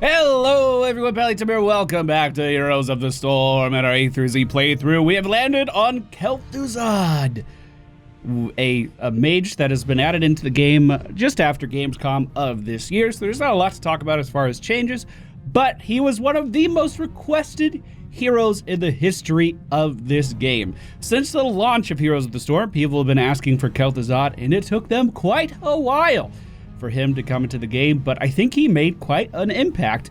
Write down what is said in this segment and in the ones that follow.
Hello everyone, MFPallytime here. Welcome back to Heroes of the Storm and our A through Z playthrough. We have landed on Kel'thuzad, a mage that has been added into the game just after Gamescom of this year, so there's not a lot to talk about as far as changes, but he was one of the most requested heroes in the history of this game. Since the launch of Heroes of the Storm, people have been asking for Kel'thuzad, and it took them quite a while for him to come into the game, but I think he made quite an impact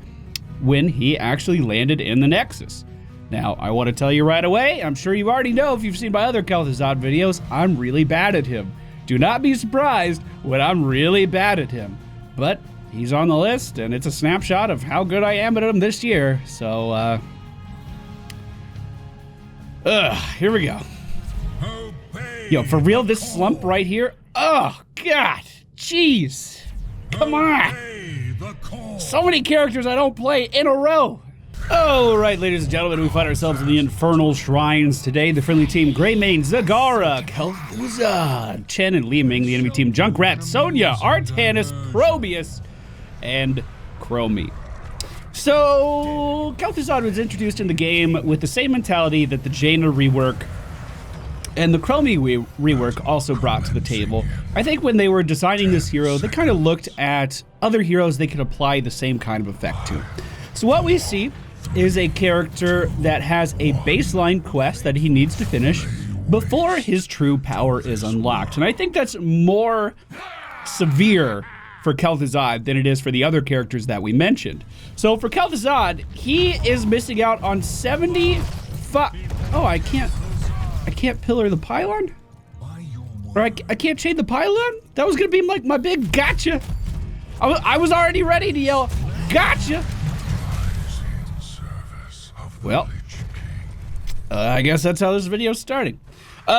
when he actually landed in the Nexus. Now, I want to tell you right away, I'm sure you already know if you've seen my other Kel'thuzad videos, I'm really bad at him. Do not be surprised when I'm really bad at him. But he's on the list, and it's a snapshot of how good I am at him this year, so, here we go. Yo, for real, this slump right here? Oh, God, jeez. Come on! So many characters I don't play in a row! Alright, ladies and gentlemen, we find ourselves in the Infernal Shrines today. The friendly team, Greymane, Zagara, Kel'thuzad, Chen and Li Ming. The enemy team, Junkrat, Sonya, Artanis, Probius, and Chromie. So, Kel'thuzad was introduced in the game with the same mentality that the Jaina rework and the Chromie rework also brought to the table. I think when they were designing this hero, they kind of looked at other heroes they could apply the same kind of effect to. So what we see is a character that has a baseline quest that he needs to finish before his true power is unlocked. And I think that's more severe for Kel'thuzad than it is for the other characters that we mentioned. So for Kel'thuzad, he is missing out on 75... Oh, I can't pillar the pylon? Or I can't chain the pylon? That was gonna be like my big gotcha. I was already ready to yell, gotcha! Well, I guess that's how this video's starting.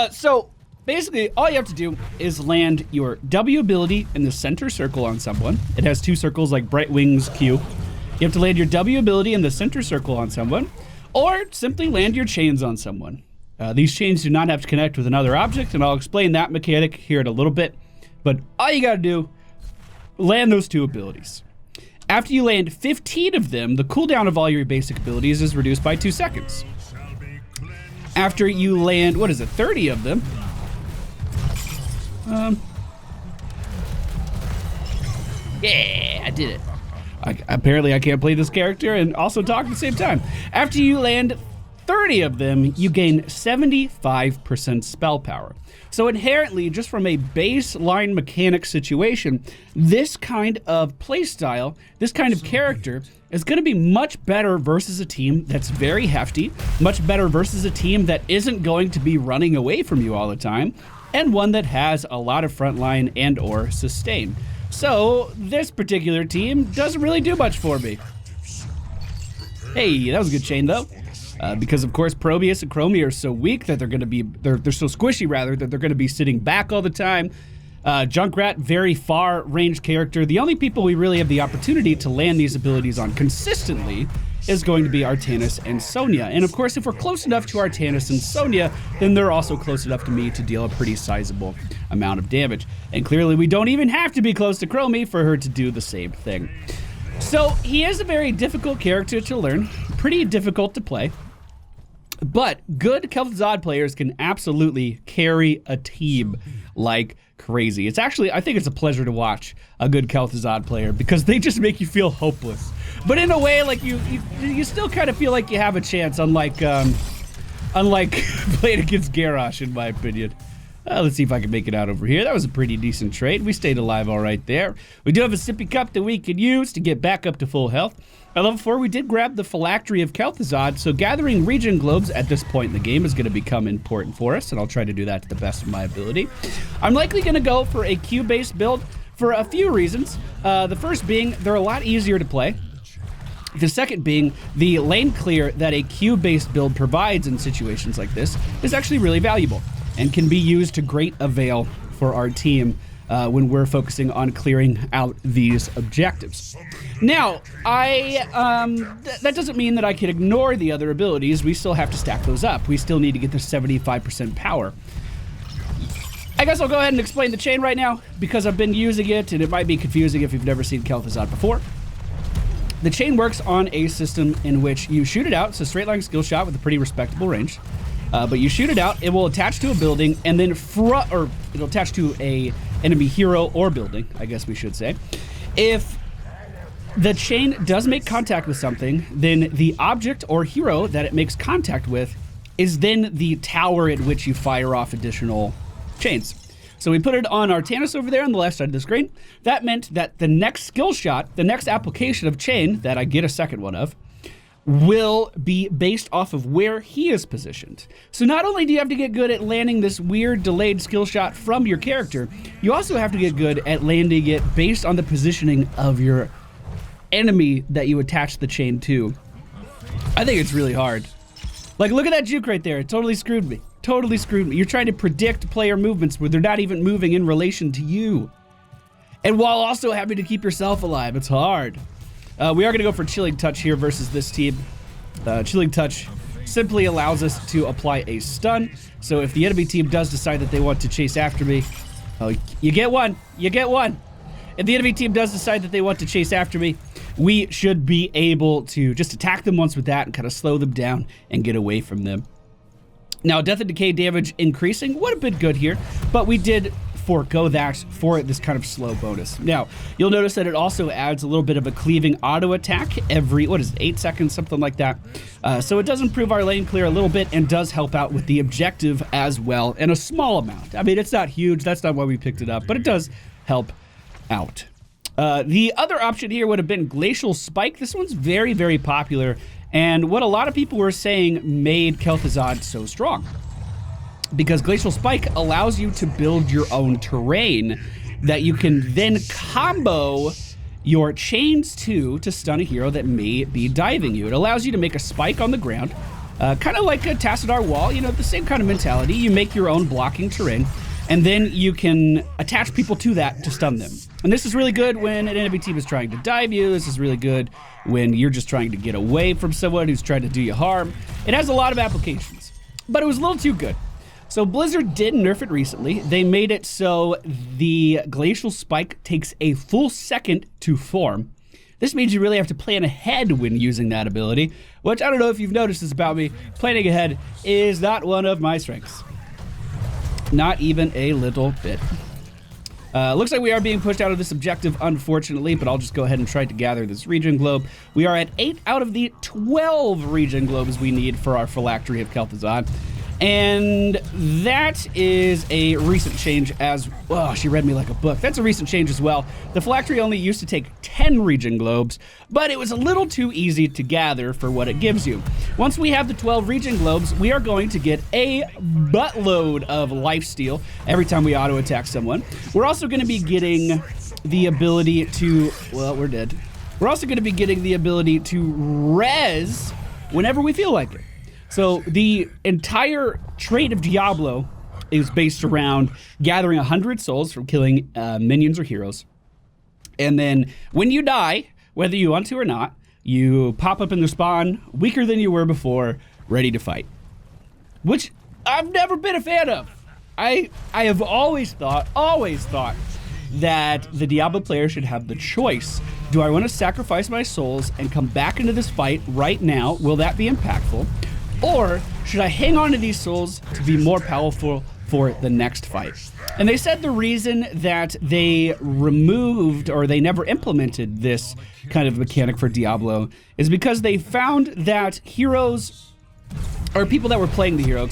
So, basically, all you have to do is land your W ability in the center circle on someone. It has two circles like Bright Wings Q. You have to land your W ability in the center circle on someone, or simply land your chains on someone. These chains do not have to connect with another object, and I'll explain that mechanic here in a little bit. But all you gotta do, land those two abilities. After you land 15 of them, the cooldown of all your basic abilities is reduced by 2 seconds. After you land, 30 of them? Yeah, I did it. Apparently I can't play this character and also talk at the same time. After you land 30 of them, you gain 75% spell power. So inherently, just from a baseline mechanic situation, this kind of playstyle, this kind of character, is going to be much better versus a team that's very hefty, much better versus a team that isn't going to be running away from you all the time, and one that has a lot of frontline and or sustain. So this particular team doesn't really do much for me. Hey, that was a good chain though. Because of course Probius and Chromie are so weak that they're so squishy rather, that they're gonna be sitting back all the time. Junkrat, very far range character. The only people we really have the opportunity to land these abilities on consistently is going to be Artanis and Sonya. And of course, if we're close enough to Artanis and Sonya, then they're also close enough to me to deal a pretty sizable amount of damage. And clearly we don't even have to be close to Chromie for her to do the same thing. So he is a very difficult character to learn, pretty difficult to play. But good Kel'thuzad players can absolutely carry a team like crazy. It's actually, I think it's a pleasure to watch a good Kel'thuzad player because they just make you feel hopeless. But in a way, like you still kind of feel like you have a chance, unlike playing against Garrosh, in my opinion. Let's see if I can make it out over here. That was a pretty decent trade. We stayed alive all right there. We do have a sippy cup that we can use to get back up to full health. At level 4, we did grab the phylactery of Kel'thuzad, so gathering region globes at this point in the game is going to become important for us, and I'll try to do that to the best of my ability. I'm likely going to go for a Q-based build for a few reasons. The first being, they're a lot easier to play. The second being, the lane clear that a Q-based build provides in situations like this is actually really valuable and can be used to great avail for our team when we're focusing on clearing out these objectives. Now, that doesn't mean that I can ignore the other abilities. We still have to stack those up. We still need to get the 75% power. I guess I'll go ahead and explain the chain right now because I've been using it and it might be confusing if you've never seen Kel'thuzad before. the chain works on a system in which you shoot it out. It's a straight line skill shot with a pretty respectable range. But you shoot it out, it will attach to a building, and then it'll attach to a enemy hero or building, I guess we should say. If the chain does make contact with something, then the object or hero that it makes contact with is then the tower at which you fire off additional chains. So we put it on Artanis over there on the left side of the screen. That meant that the next skill shot, the next application of chain that I get a second one of, will be based off of where he is positioned. So not only do you have to get good at landing this weird delayed skill shot from your character, you also have to get good at landing it based on the positioning of your enemy that you attach the chain to. I think it's really hard. Like, look at that juke right there. It totally screwed me. Totally screwed me. You're trying to predict player movements where they're not even moving in relation to you. And while also having to keep yourself alive, it's hard. We are going to go for Chilling Touch here versus this team. Chilling Touch simply allows us to apply a stun. So if the enemy team does decide that they want to chase after me, you get one. You get one. If the enemy team does decide that they want to chase after me, we should be able to just attack them once with that and kind of slow them down and get away from them. Now, Death and Decay damage increasing would have been good here, but we did forego that for this kind of slow bonus. Now, you'll notice that it also adds a little bit of a cleaving auto attack every, 8 seconds, something like that. So it does improve our lane clear a little bit and does help out with the objective as well in a small amount. I mean, it's not huge. That's not why we picked it up, but it does help out. The other option here would have been Glacial Spike. This one's very, very popular, and what a lot of people were saying made Kel'Thuzad so strong. Because Glacial Spike allows you to build your own terrain that you can then combo your chains to stun a hero that may be diving you. It allows you to make a spike on the ground, kind of like a Tassadar wall, you know, the same kind of mentality. You make your own blocking terrain, and then you can attach people to that to stun them. And this is really good when an enemy team is trying to dive you. This is really good when you're just trying to get away from someone who's trying to do you harm. It has a lot of applications, but it was a little too good. So Blizzard did nerf it recently. They made it so the Glacial Spike takes a full second to form. This means you really have to plan ahead when using that ability, which I don't know if you've noticed this about me. Planning ahead is not one of my strengths. Not even a little bit. Looks like we are being pushed out of this objective, unfortunately, but I'll just go ahead and try to gather this region globe. We are at 8 out of the 12 region globes we need for our phylactery of Kel'Thuzad. And that is a recent change as well. Oh, she read me like a book. That's a recent change as well. The phylactery only used to take 10 region globes, but it was a little too easy to gather for what it gives you. Once we have the 12 region globes, we are going to get a buttload of lifesteal every time we auto attack someone. We're also going to be getting the ability to, well, we're dead. We're also going to be getting the ability to res whenever we feel like it. So the entire trait of Diablo is based around gathering 100 souls from killing minions or heroes. And then when you die, whether you want to or not, you pop up in the spawn weaker than you were before, ready to fight. Which I've never been a fan of. I have always thought that the Diablo player should have the choice. Do I want to sacrifice my souls and come back into this fight right now? Will that be impactful? Or should I hang on to these souls to be more powerful for the next fight? And they said the reason that they removed or they never implemented this kind of mechanic for Diablo is because they found that heroes, or people that were playing the hero,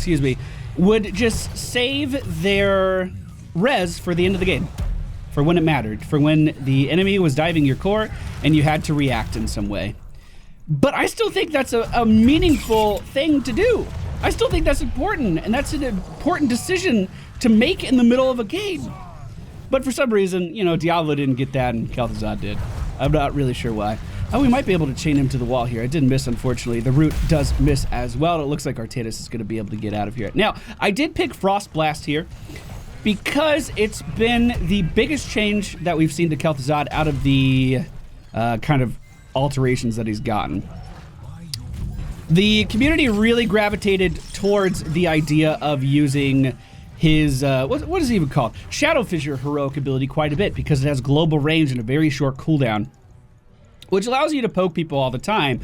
would just save their res for the end of the game, for when it mattered, for when the enemy was diving your core and you had to react in some way. But I still think that's a meaningful thing to do. I still think that's important, and that's an important decision to make in the middle of a game. But for some reason, you know, Diablo didn't get that and Kel'Thuzad did. I'm not really sure why. Oh, we might be able to chain him to the wall here. I didn't miss, unfortunately. The root does miss as well. It looks like Artanis is going to be able to get out of here. Now, I did pick Frost Blast here because it's been the biggest change that we've seen to Kel'Thuzad out of the kind of alterations that he's gotten. The community really gravitated towards the idea of using his, what is it even called? Shadow Fissure heroic ability quite a bit because it has global range and a very short cooldown. which allows you to poke people all the time.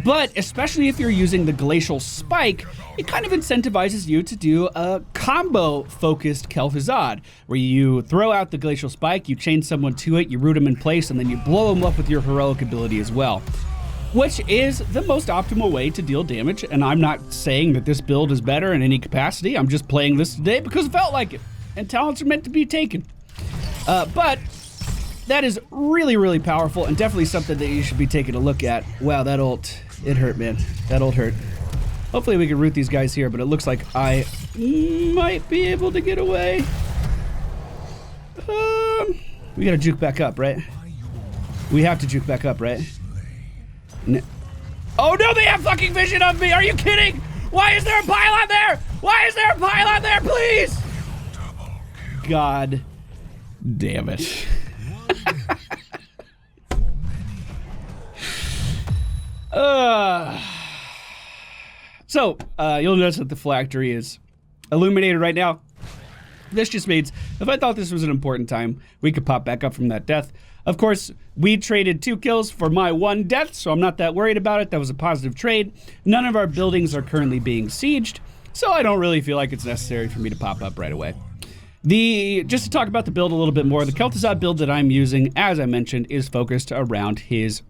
But especially if you're using the Glacial Spike, it kind of incentivizes you to do a combo-focused Kel'thuzad, where you throw out the Glacial Spike, you chain someone to it, you root them in place, and then you blow them up with your heroic ability as well, which is the most optimal way to deal damage. And I'm not saying that this build is better in any capacity. I'm just playing this today because it felt like it, and talents are meant to be taken. But that is really, really powerful and definitely something that you should be taking a look at. Wow, that ult, it hurt, man. That ult hurt. Hopefully we can root these guys here, but it looks like I might be able to get away. We gotta juke back up, right? We have to juke back up, right? Oh no, they have fucking vision of me! Are you kidding? Why is there a pylon there? Why is there a pylon there, please? God damn it. You'll notice that the phylactery is illuminated right now. This just means if I thought this was an important time, we could pop back up from that death. Of course, we traded 2 kills for my 1 death, so I'm not that worried about it. That was a positive trade. None of our buildings are currently being sieged, so I don't really feel like it's necessary for me to pop up right away. Just to talk about the build a little bit more, the Kel'thuzad build that I'm using, as I mentioned, is focused around his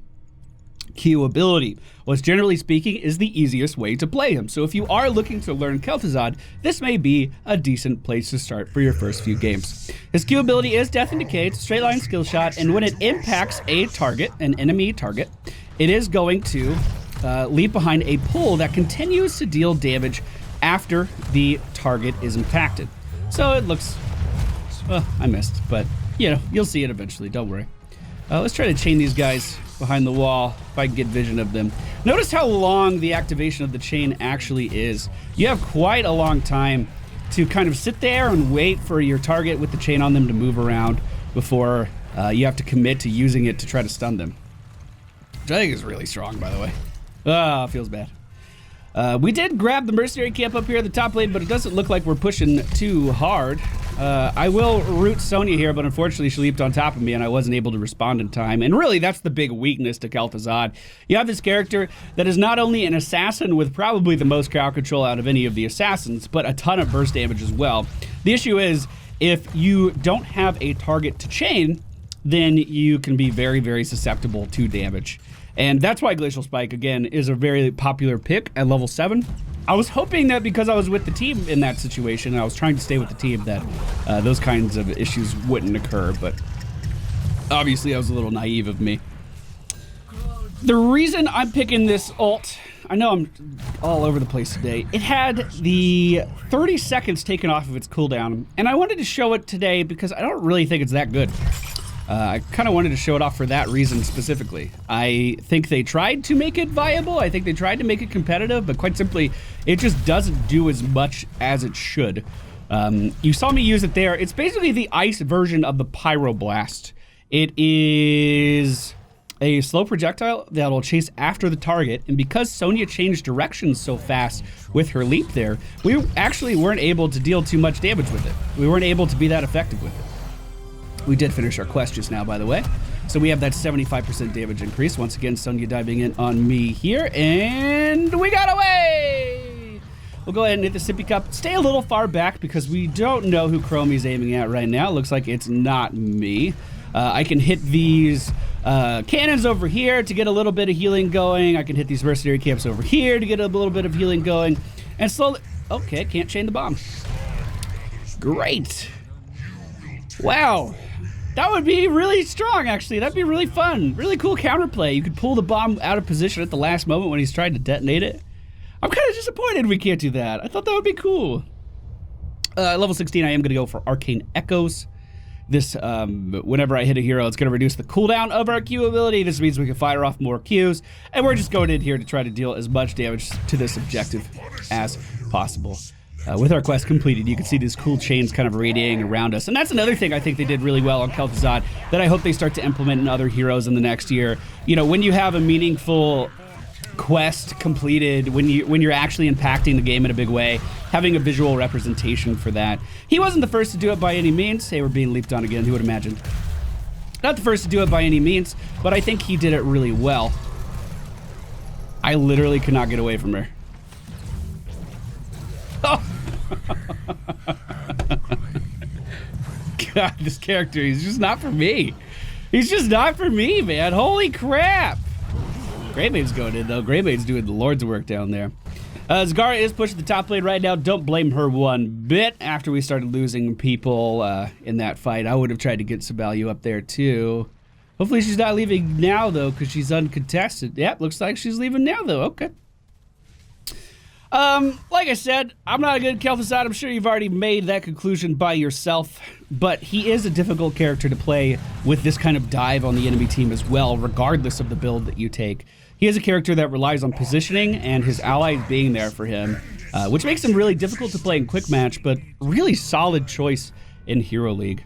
Q ability, which generally speaking is the easiest way to play him. So if you are looking to learn Kel'thuzad, this may be a decent place to start for your first few games. His Q ability is Death and Decay. It's a straight line skill shot, and when it impacts a target, an enemy target, it is going to leave behind a pull that continues to deal damage after the target is impacted. So it looks, well, I missed, but you know, you'll see it eventually, don't worry. Let's try to chain these guys behind the wall if I can get vision of them. Notice how long the activation of the chain actually is. You have quite a long time to kind of sit there and wait for your target with the chain on them to move around before you have to commit to using it to try to stun them. Which I think is really strong, by the way. Ah, feels bad. We did grab the mercenary camp up here at the top lane, but it doesn't look like we're pushing too hard. I will root Sonya here, but unfortunately she leaped on top of me and I wasn't able to respond in time. And really, that's the big weakness to Kel'thuzad. You have this character that is not only an assassin with probably the most crowd control out of any of the assassins, but a ton of burst damage as well. The issue is, if you don't have a target to chain, then you can be very, very susceptible to damage. And that's why Glacial Spike, again, is a very popular pick at level 7. I was hoping that because I was with the team in that situation, and I was trying to stay with the team, that those kinds of issues wouldn't occur, but obviously that was a little naive of me. The reason I'm picking this ult, I know I'm all over the place today, it had the 30 seconds taken off of its cooldown, and I wanted to show it today because I don't really think it's that good. I kind of wanted to show it off for that reason specifically. I think they tried to make it viable. I think they tried to make it competitive, but quite simply, it just doesn't do as much as it should. You saw me use it there. It's basically the ice version of the Pyroblast. It is a slow projectile that will chase after the target, and because Sonya changed directions so fast with her leap there, we actually weren't able to deal too much damage with it. We weren't able to be that effective with it. We did finish our quest just now, by the way. So we have that 75% damage increase. Once again, Sonya diving in on me here, and we got away! We'll go ahead and hit the sippy cup. Stay a little far back because we don't know who Chromie's aiming at right now. It looks like it's not me. I can hit these cannons over here to get a little bit of healing going. I can hit these mercenary camps over here to get a little bit of healing going. And slowly... Okay, can't chain the bomb. Great. Wow. That would be really strong, actually. That'd be really fun. Really cool counterplay. You could pull the bomb out of position at the last moment when he's trying to detonate it. I'm kind of disappointed we can't do that. I thought that would be cool. Level 16, I am going to go for Arcane Echoes. This, whenever I hit a hero, it's going to reduce the cooldown of our Q ability. This means we can fire off more Qs. And we're just going in here to try to deal as much damage to this objective as possible. With our quest completed, you can see these cool chains kind of radiating around us. And that's another thing I think they did really well on Kel'thuzad that I hope they start to implement in other heroes in the next year. You know, when you have a meaningful quest completed, when you're actually impacting the game in a big way, having a visual representation for that. He wasn't the first to do it by any means. Hey, we're being leaped on again. Who would imagine? Not the first to do it by any means, but I think he did it really well. I literally could not get away from her. Oh. God, this character, he's just not for me. He's just not for me, man. Holy crap. Greymaid's going in, though. Greymaid's doing the Lord's work down there. Zagara is pushing the top lane right now. Don't blame her one bit. After we started losing people in that fight, I would have tried to get some value up there, too. Hopefully she's not leaving now, though, because she's uncontested. Yep, looks like she's leaving now, though. Okay. Like I said, I'm not a good Kel'Thuzad. I'm sure you've already made that conclusion by yourself, but he is a difficult character to play with this kind of dive on the enemy team as well, regardless of the build that you take. He is a character that relies on positioning and his allies being there for him, which makes him really difficult to play in quick match, but really solid choice in Hero League.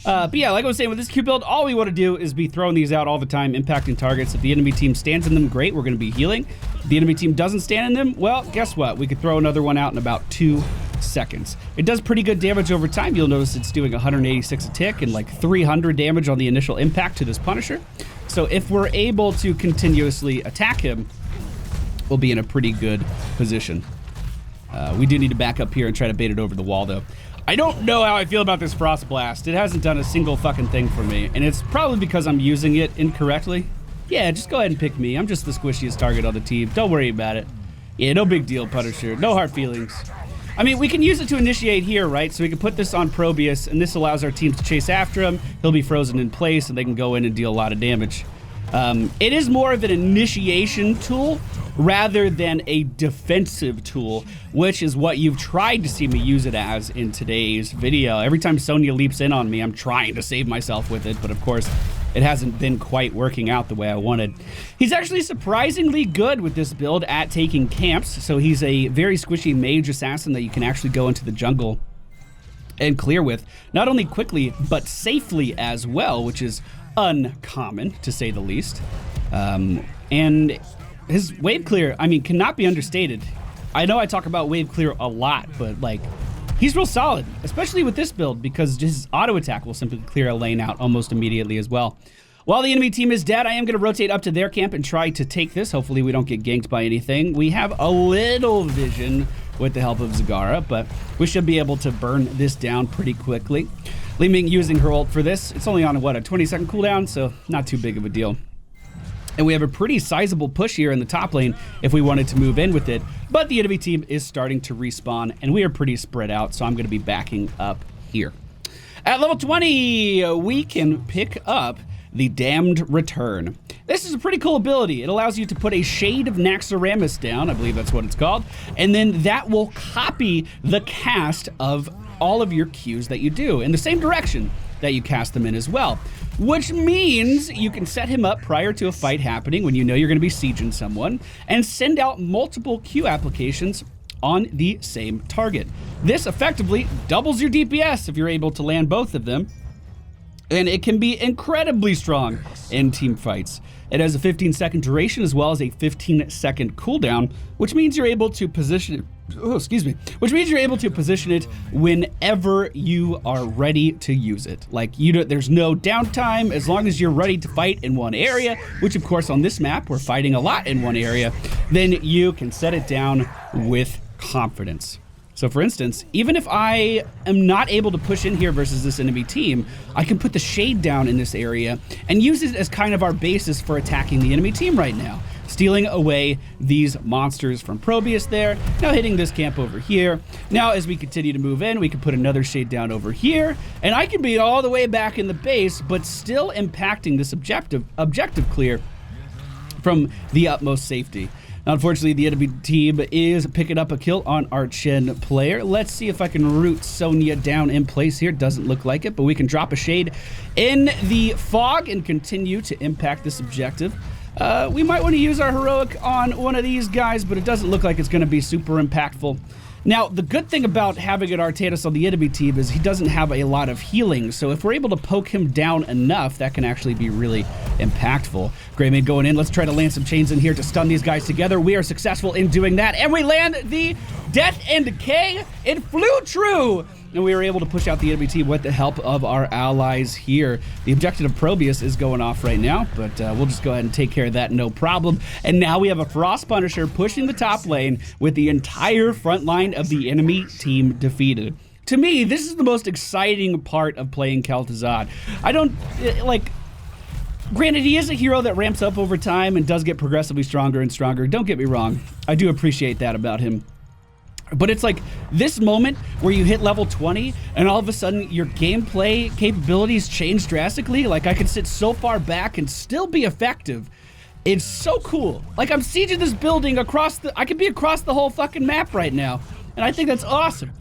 But yeah, like I was saying, with this Q build, all we want to do is be throwing these out all the time, impacting targets. If the enemy team stands in them, great, we're going to be healing. If the enemy team doesn't stand in them, well, guess what? We could throw another one out in about 2 seconds. It does pretty good damage over time. You'll notice it's doing 186 a tick and like 300 damage on the initial impact to this Punisher. So if we're able to continuously attack him, we'll be in a pretty good position. We do need to back up here and try to bait it over the wall, though. I don't know how I feel about this Frost Blast. It hasn't done a single fucking thing for me, and it's probably because I'm using it incorrectly. Yeah, just go ahead and pick me. I'm just the squishiest target on the team. Don't worry about it. Yeah, no big deal, Punisher. No hard feelings. I mean, we can use it to initiate here, right? So we can put this on Probius, and this allows our teams to chase after him. He'll be frozen in place, and they can go in and deal a lot of damage. It is more of an initiation tool rather than a defensive tool, which is what you've tried to see me use it as in today's video. Every time Sonya leaps in on me, I'm trying to save myself with it, but of course, it hasn't been quite working out the way I wanted. He's actually surprisingly good with this build at taking camps, so he's a very squishy mage assassin that you can actually go into the jungle and clear with, not only quickly, but safely as well, which is uncommon, to say the least. And his wave clear, I mean, cannot be understated. I know I talk about wave clear a lot, but like, he's real solid, especially with this build, because his auto attack will simply clear a lane out almost immediately as well. While the enemy team is dead, I am going to rotate up to their camp and try to take this. Hopefully we don't get ganked by anything. We have a little vision with the help of Zagara, but we should be able to burn this down pretty quickly. Li Ming using her ult for this. It's only on, what, a 20-second cooldown, so not too big of a deal. And we have a pretty sizable push here in the top lane if we wanted to move in with it. But the enemy team is starting to respawn, and we are pretty spread out, so I'm going to be backing up here. At level 20, we can pick up the Damned Return. This is a pretty cool ability. It allows you to put a shade of Naxxramas down, I believe that's what it's called, and then that will copy the cast of all of your Qs that you do in the same direction that you cast them in as well, which means you can set him up prior to a fight happening when you know you're going to be sieging someone and send out multiple Q applications on the same target. This effectively doubles your DPS if you're able to land both of them, and it can be incredibly strong in team fights. It has a 15-second duration as well as a 15-second cooldown, which means you're able to position it. Which means you're able to position it whenever you are ready to use it. Like, there's no downtime as long as you're ready to fight in one area, which of course on this map we're fighting a lot in one area. Then you can set it down with confidence. So for instance, even if I am not able to push in here versus this enemy team, I can put the shade down in this area and use it as kind of our basis for attacking the enemy team right now, stealing away these monsters from Probius there, now hitting this camp over here. Now as we continue to move in, we can put another shade down over here, and I can be all the way back in the base, but still impacting this objective clear from the utmost safety. Now, unfortunately, the enemy team is picking up a kill on our Chen player. Let's see if I can root Sonya down in place here. Doesn't look like it, but we can drop a shade in the fog and continue to impact this objective. We might want to use our heroic on one of these guys, but it doesn't look like it's going to be super impactful. Now, the good thing about having an Artanis on the enemy team is he doesn't have a lot of healing, so if we're able to poke him down enough, that can actually be really impactful. Greymaid going in. Let's try to land some chains in here to stun these guys together. We are successful in doing that, and we land the Death and Decay. It flew true. and we were able to push out the enemy team with the help of our allies here. The objective of Probius is going off right now, but we'll just go ahead and take care of that, no problem. And now we have a Frost Punisher pushing the top lane with the entire front line of the enemy team defeated. To me, this is the most exciting part of playing Kel'Thuzad. I don't, like, granted, he is a hero that ramps up over time and does get progressively stronger and stronger. Don't get me wrong. I do appreciate that about him. But it's like this moment where you hit level 20 and all of a sudden your gameplay capabilities change drastically. Like, I can sit so far back and still be effective. It's so cool. Like, I'm sieging this building across I could be across the whole fucking map right now. And I think that's awesome.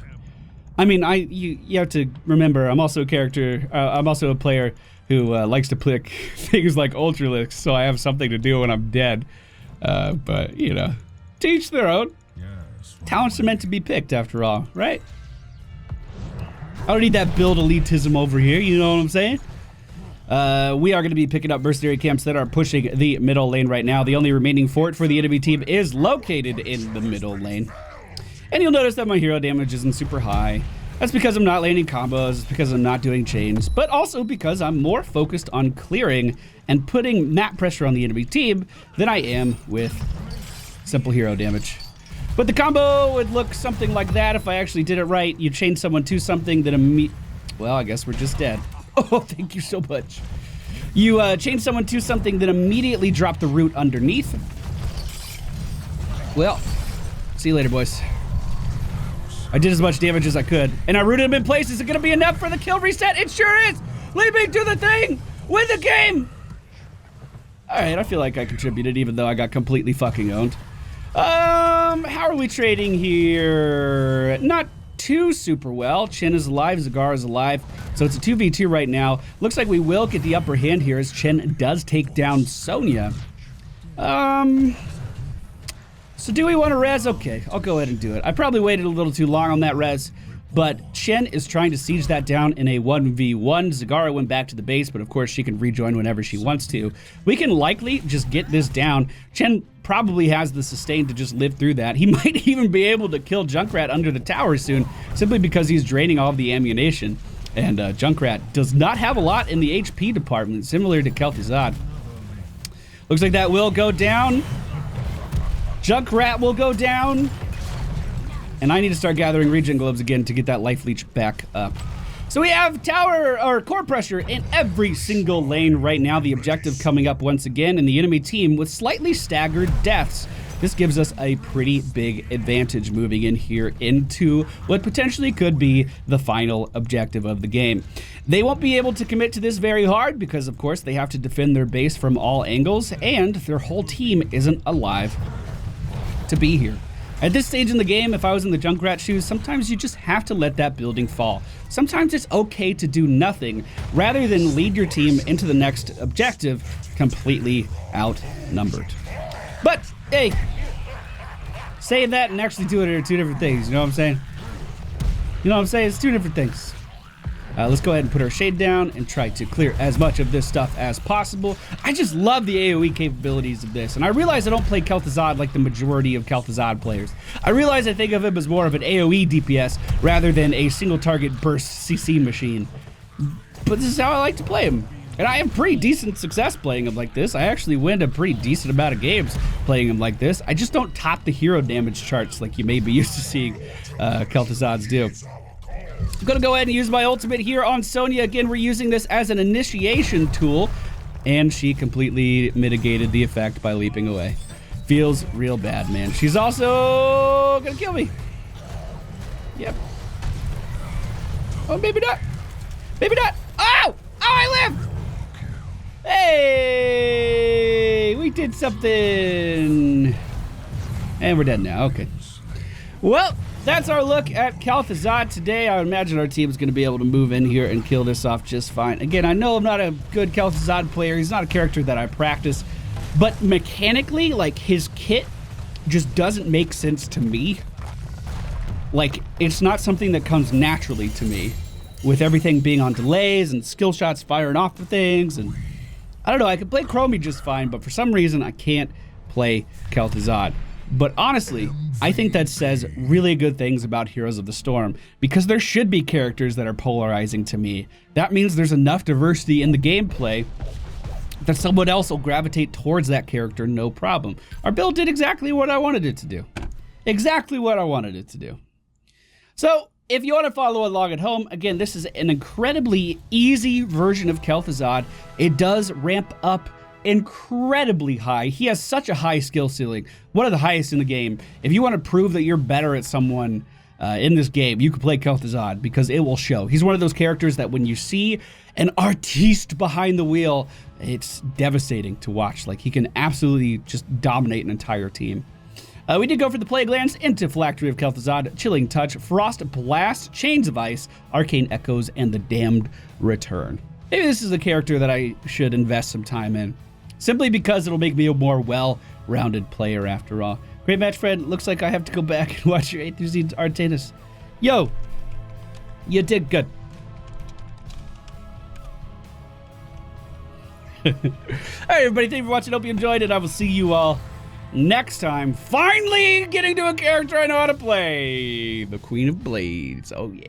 I mean, you have to remember, I'm also a character, I'm also a player who likes to pick things like Ultralyx, so I have something to do when I'm dead. But, you know, to each their own. Talents are meant to be picked, after all, right? I don't need that build elitism over here, you know what I'm saying? We are going to be picking up mercenary camps that are pushing the middle lane right now. The only remaining fort for the enemy team is located in the middle lane. And you'll notice that my hero damage isn't super high. That's because I'm not landing combos, it's because I'm not doing chains, but also because I'm more focused on clearing and putting map pressure on the enemy team than I am with simple hero damage. But the combo would look something like that if I actually did it right. You chain someone to something that well, I guess we're just dead. Oh, thank you so much. You chain someone to something that immediately drop the root underneath. Well, see you later, boys. I did as much damage as I could, and I rooted him in place. Is it gonna be enough for the kill reset? It sure is! Lead me to the thing! Win the game! Alright, I feel like I contributed even though I got completely fucking owned. How are we trading here? Not too super well. Chen is alive, Zagar is alive, so it's a 2v2 right now. Looks like we will get the upper hand here as Chen does take down Sonya. So do we want to res? Okay, I'll go ahead and do it. I probably waited a little too long on that res, but Chen is trying to siege that down in a 1v1. Zagara went back to the base, but of course she can rejoin whenever she wants to. We can likely just get this down. Chen probably has the sustain to just live through that. He might even be able to kill Junkrat under the tower soon, simply because he's draining all of the ammunition. And Junkrat does not have a lot in the HP department, similar to Kel'Thuzad. Looks like that will go down. Junkrat will go down. And I need to start gathering regen globes again to get that life leech back up. So we have tower or core pressure in every single lane right now. The objective coming up once again, and the enemy team with slightly staggered deaths. This gives us a pretty big advantage moving in here into what potentially could be the final objective of the game. They won't be able to commit to this very hard because, of course, they have to defend their base from all angles, and their whole team isn't alive to be here. At this stage in the game, if I was in the Junkrat shoes, sometimes you just have to let that building fall. Sometimes it's okay to do nothing rather than lead your team into the next objective completely outnumbered. But, hey, saying that and actually doing it are two different things, you know what I'm saying? You know what I'm saying? It's two different things. Let's go ahead and put our shade down and try to clear as much of this stuff as possible. I just love the AoE capabilities of this, and I realize I don't play Kel'Thuzad like the majority of Kel'Thuzad players. I realize I think of him as more of an AoE DPS rather than a single target burst CC machine. But this is how I like to play him. And I have pretty decent success playing him like this. I actually win a pretty decent amount of games playing him like this. I just don't top the hero damage charts like you may be used to seeing Kel'Thuzads do. I'm gonna go ahead and use my ultimate here on Sonya. Again, we're using this as an initiation tool, and she completely mitigated the effect by leaping away. Feels real bad, man. She's also gonna kill me. Yep. Oh, maybe not. Maybe not. Oh! Oh, I lived! Hey! We did something. And we're dead now. Okay. Well, that's our look at Kel'Thuzad today. I imagine our team's going to be able to move in here and kill this off just fine. Again, I know I'm not a good Kel'Thuzad player. He's not a character that I practice. But mechanically, like, his kit just doesn't make sense to me. Like, it's not something that comes naturally to me. With everything being on delays and skill shots firing off of things. And I don't know, I could play Chromie just fine, but for some reason, I can't play Kel'Thuzad. But honestly, I think that says really good things about Heroes of the Storm, because there should be characters that are polarizing to me. That means there's enough diversity in the gameplay that someone else will gravitate towards that character, no problem. Our build did exactly what I wanted it to do. Exactly what I wanted it to do. So, if you want to follow along at home, again, this is an incredibly easy version of Kel'Thuzad. It does ramp up incredibly high. He has such a high skill ceiling, one of the highest in the game. If you want to prove that you're better at someone in this game, you can play Kel'Thuzad because it will show. He's one of those characters that when you see an artiste behind the wheel, it's devastating to watch. Like, he can absolutely just dominate an entire team. We did go for the Plague Lands into Phylactery of Kel'Thuzad, Chilling Touch, Frost Blast, Chains of Ice, Arcane Echoes, and the Damned Return. Maybe this is a character that I should invest some time in, simply because it'll make me a more well-rounded player after all. Great match, Fred. Looks like I have to go back and watch your A through Z Artanis. Yo, you did good. All right, everybody, thank you for watching. Hope you enjoyed it. I will see you all next time. Finally getting to a character I know how to play. The Queen of Blades. Oh, yeah.